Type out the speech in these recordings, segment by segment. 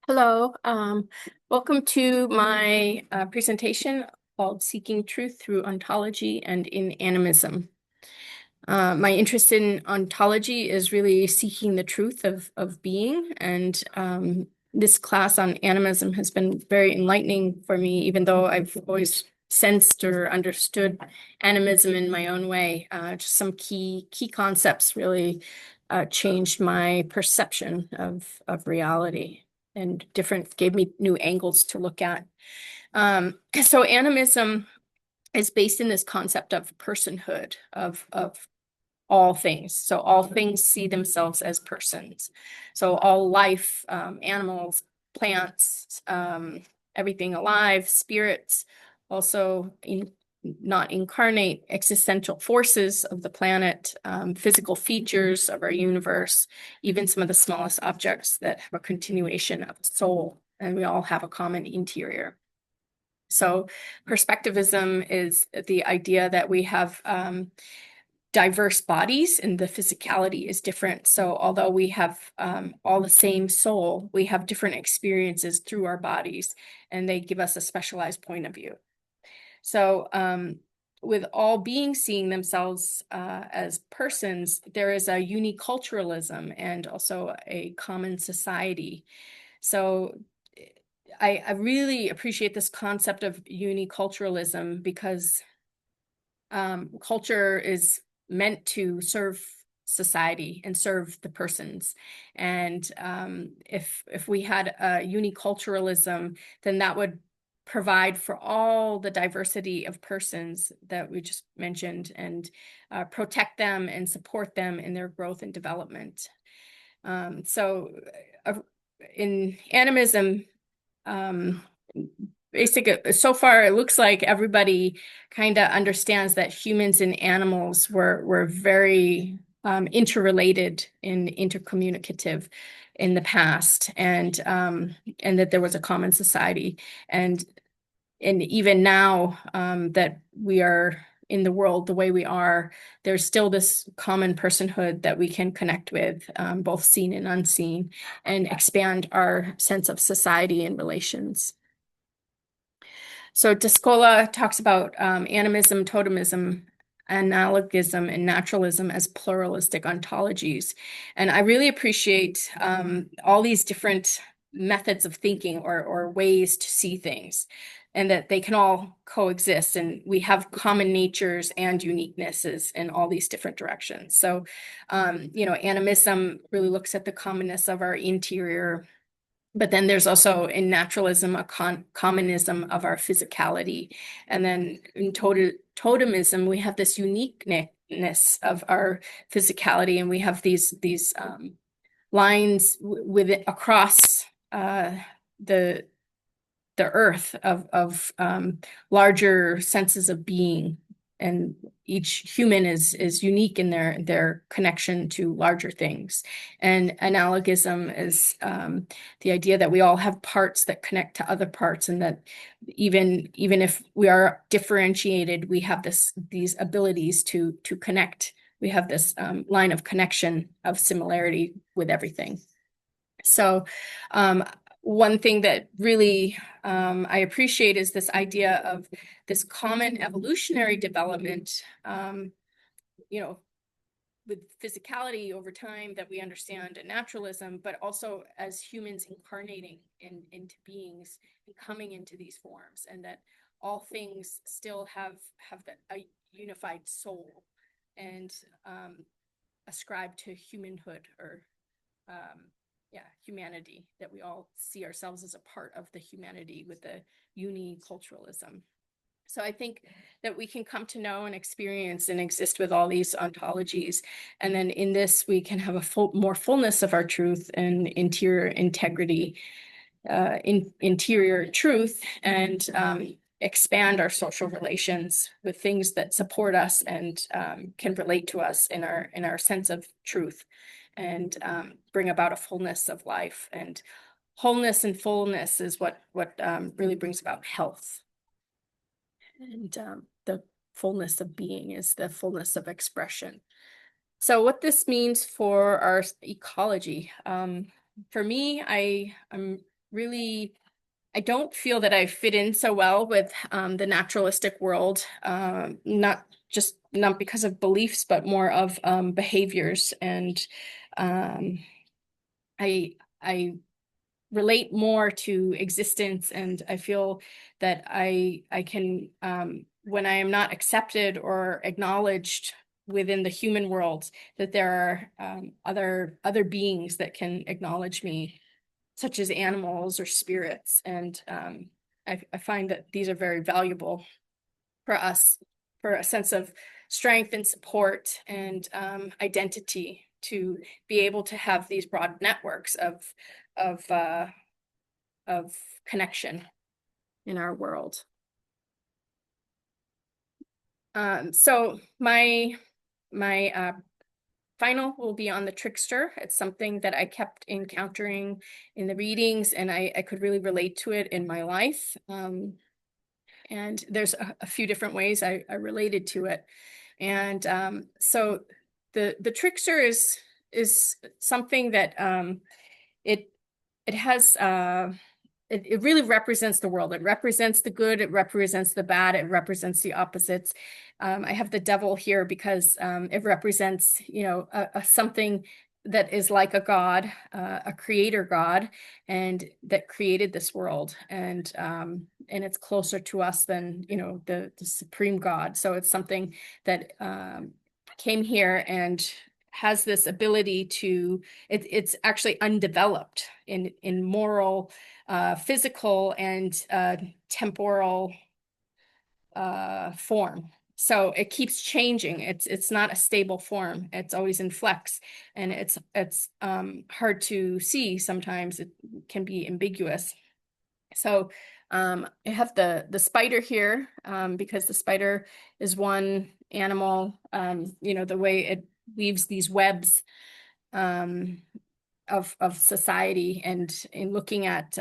Hello, welcome to my presentation called Seeking Truth Through Ontology and in Animism. My interest in ontology is really seeking the truth of being, and this class on animism has been very enlightening for me, even though I've always sensed or understood animism in my own way. Just some key concepts really changed my perception of reality and gave me new angles to look at. So animism is based in this concept of personhood of all things. So all things see themselves as persons. So all life, animals, plants, everything alive, spirits, also not incarnate existential forces of the planet, physical features of our universe, even some of the smallest objects that have a continuation of soul, and we all have a common interior. So perspectivism is the idea that we have diverse bodies and the physicality is different. So although we have all the same soul, we have different experiences through our bodies, and they give us a specialized point of view. So with all beings seeing themselves as persons, there is a uniculturalism and also a common society. So I really appreciate this concept of uniculturalism because culture is meant to serve society and serve the persons. And if we had a uniculturalism, then that would provide for all the diversity of persons that we just mentioned and protect them and support them in their growth and development. So in animism, so far it looks like everybody kind of understands that humans and animals were very interrelated and intercommunicative in the past, and that there was a common society, and even now that we are in the world the way we are, there's still this common personhood that we can connect with, both seen and unseen, and expand our sense of society and relations. So Descola talks about animism, totemism, analogism, and naturalism as pluralistic ontologies. And I really appreciate all these different methods of thinking or ways to see things, and that they can all coexist. And we have common natures and uniquenesses in all these different directions. So, animism really looks at the commonness of our interior, but then there's also in naturalism a commonism of our physicality. And then in totemism, we have this uniqueness of our physicality, and we have these lines with it across the earth of larger senses of being, and each human is unique in their connection to larger things. And analogism is the idea that we all have parts that connect to other parts, and that even if we are differentiated, we have these abilities to connect. We have this line of connection of similarity with everything. So one thing that really I appreciate is this idea of this common evolutionary development, with physicality over time that we understand in naturalism, but also as humans incarnating into beings and coming into these forms, and that all things still have a unified soul and ascribe to humanhood or humanity, that we all see ourselves as a part of the humanity with the uniculturalism. So I think that we can come to know and experience and exist with all these ontologies. And then in this, we can have more fullness of our truth and interior integrity, interior truth, and expand our social relations with things that support us and can relate to us in our sense of truth, and bring about a fullness of life. And wholeness and fullness is what really brings about health. And the fullness of being is the fullness of expression. So what this means for our ecology, for me, I'm really, I don't feel that I fit in so well with the naturalistic world, not because of beliefs, but more of behaviors. And um, I relate more to existence, and I feel that I can when I am not accepted or acknowledged within the human world, that there are other beings that can acknowledge me, such as animals or spirits. And I find that these are very valuable for us, for a sense of strength and support and identity, to be able to have these broad networks of uh, of connection in our world. So my final will be on the trickster. It's something that I kept encountering in the readings, and I could really relate to it in my life. And there's a few different ways I related to it. And so the trickster is something that it it has it really represents the world. It represents the good, it represents the bad, it represents the opposites. I have the devil here because it represents, a something that is like a god, a creator god, and that created this world. And it's closer to us than, the supreme God. So it's something that came here and has this ability to, it's actually undeveloped in moral, physical, and temporal form. So it keeps changing. It's not a stable form. It's always in flux, and it's hard to see sometimes. It can be ambiguous. So I have the spider here, because the spider is one animal. The way it weaves these webs um, of society. And in looking at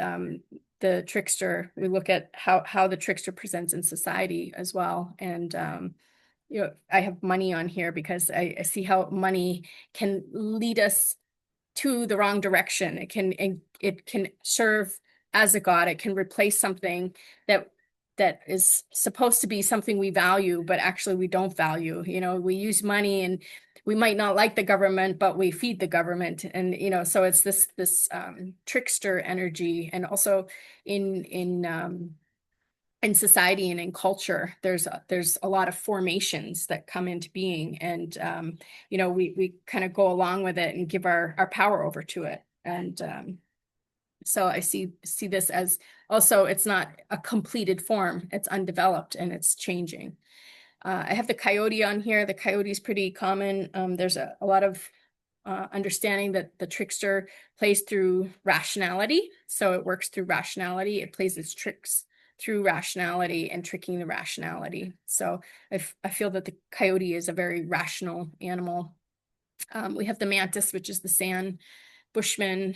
the trickster, we look at how the trickster presents in society as well. And I have money on here because I see how money can lead us to the wrong direction. It can serve as a god. It can replace something that is supposed to be something we value, but actually we don't value. We use money, and we might not like the government, but we feed the government. And so it's this trickster energy. And also in society and in culture, there's a lot of formations that come into being, and we kind of go along with it and give our power over to it. And so I see this as, also, it's not a completed form, it's undeveloped and it's changing. I have the coyote on here. The coyote is pretty common. There's a lot of understanding that the trickster plays through rationality. So it works through rationality. It plays its tricks through rationality and tricking the rationality. So I feel that the coyote is a very rational animal. We have the mantis, which is the sand bushman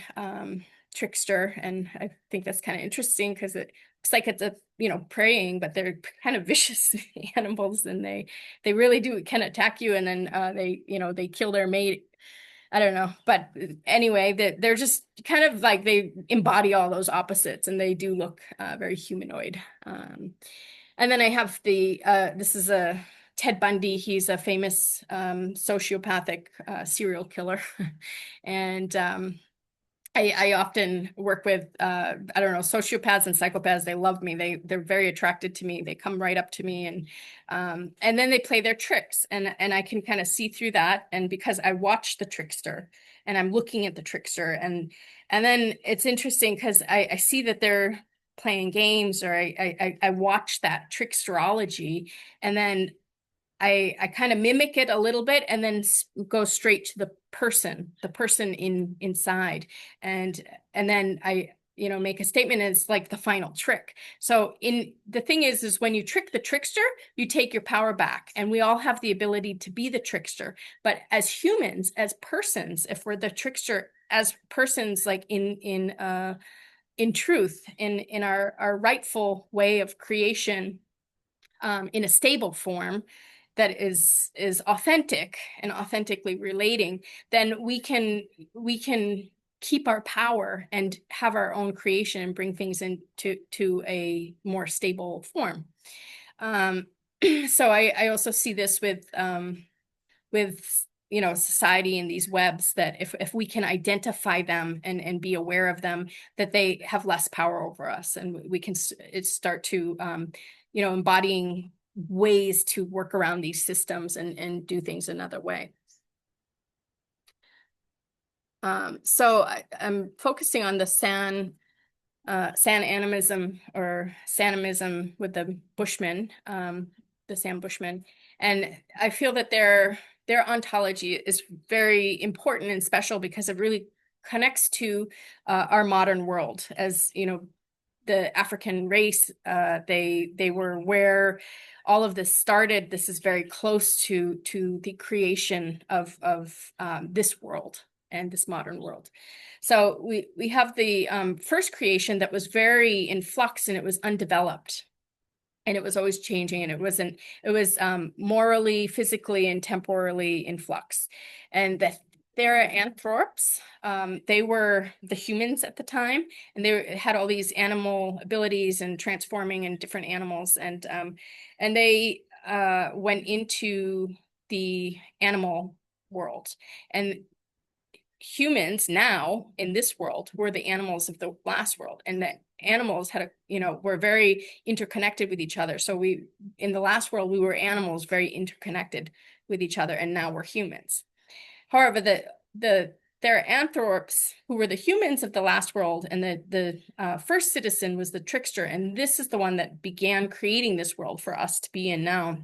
trickster. And I think that's kind of interesting because it looks like it's preying, but they're kind of vicious animals, and they really can attack you. And then they kill their mate. I don't know. But anyway, they're just kind of like, they embody all those opposites, and they do look very humanoid. And then I have this is a Ted Bundy. He's a famous sociopathic serial killer. And I often work with, I don't know, sociopaths and psychopaths. They love me. They're very attracted to me. They come right up to me, and then they play their tricks, and I can kind of see through that. And because I watch the trickster, and I'm looking at the trickster, and then it's interesting because I see that they're playing games, or I watch that tricksterology, and then I kind of mimic it a little bit, and then go straight to the person inside, and then I make a statement, and it's like the final trick. So the thing is when you trick the trickster, you take your power back, and we all have the ability to be the trickster. But as humans, as persons, if we're the trickster as persons, like in truth, in our rightful way of creation, in a stable form that is authentic and authentically relating, then we can keep our power and have our own creation and bring things into a more stable form. So I also see this with society and these webs, that if we can identify them and be aware of them, that they have less power over us, and we can start to embodying ways to work around these systems and do things another way. So I'm focusing on the San animism, or Sanimism, with the Bushmen, the San Bushmen. And I feel that their ontology is very important and special because it really connects to our modern world. As you know, the African race, they were where all of this started. This is very close to the creation of this world and this modern world. So we have the first creation that was very in flux, and it was undeveloped, and it was always changing, and it was morally, physically, and temporally in flux. And the Theraanthropes, they were the humans at the time, and they had all these animal abilities and transforming in different animals, and they went into the animal world. And humans now in this world were the animals of the last world, and that animals were very interconnected with each other. So in the last world, we were animals very interconnected with each other, and now we're humans. However, the Theraanthropes, who were the humans of the last world, and the first citizen was the Trickster, and this is the one that began creating this world for us to be in now.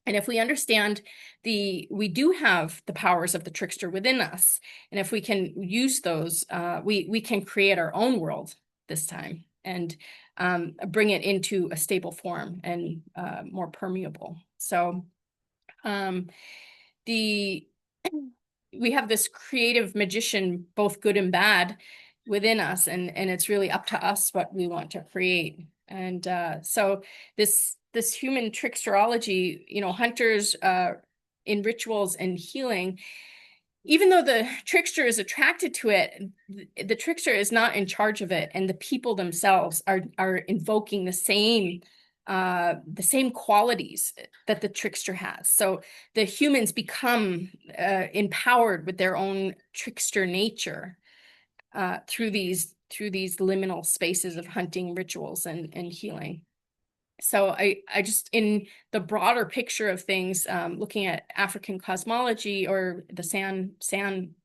And if we understand we do have the powers of the Trickster within us, and if we can use those, we can create our own world this time, and bring it into a stable form and more permeable. So we have this creative magician, both good and bad, within us, and it's really up to us what we want to create. And so this human tricksterology, hunters in rituals and healing, even though the trickster is attracted to it, the trickster is not in charge of it, and the people themselves are invoking the same qualities that the trickster has. So the humans become empowered with their own trickster nature through these liminal spaces of hunting, rituals, and healing. So I just, in the broader picture of things, looking at African cosmology, or the San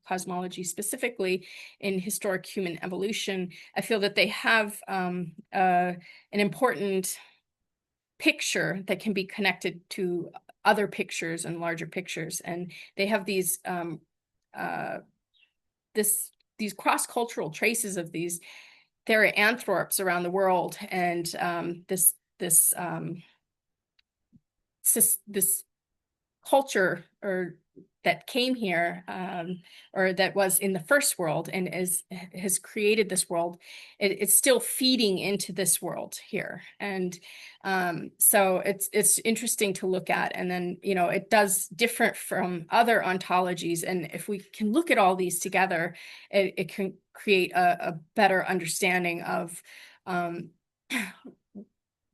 cosmology specifically in historic human evolution, I feel that they have an important picture that can be connected to other pictures and larger pictures, and they have these cross-cultural traces of these Theraanthropes around the world, and this culture that came here, or that was in the first world and has created this world. It's still feeding into this world here, and so it's interesting to look at. And then it does different from other ontologies, and if we can look at all these together, it can create a better understanding of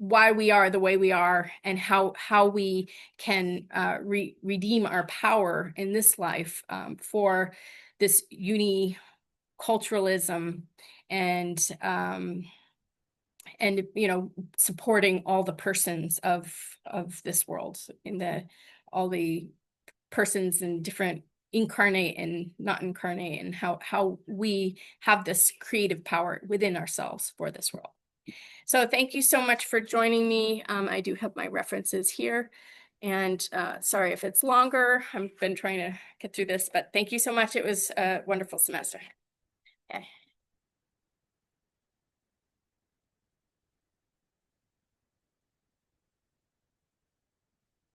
why we are the way we are, and how we can redeem our power in this life for this uniculturalism, and supporting all the persons of this world, all the persons in different incarnate and not incarnate, and how we have this creative power within ourselves for this world. So thank you so much for joining me. I do have my references here, and sorry if it's longer. I've been trying to get through this, but thank you so much. It was a wonderful semester. Okay.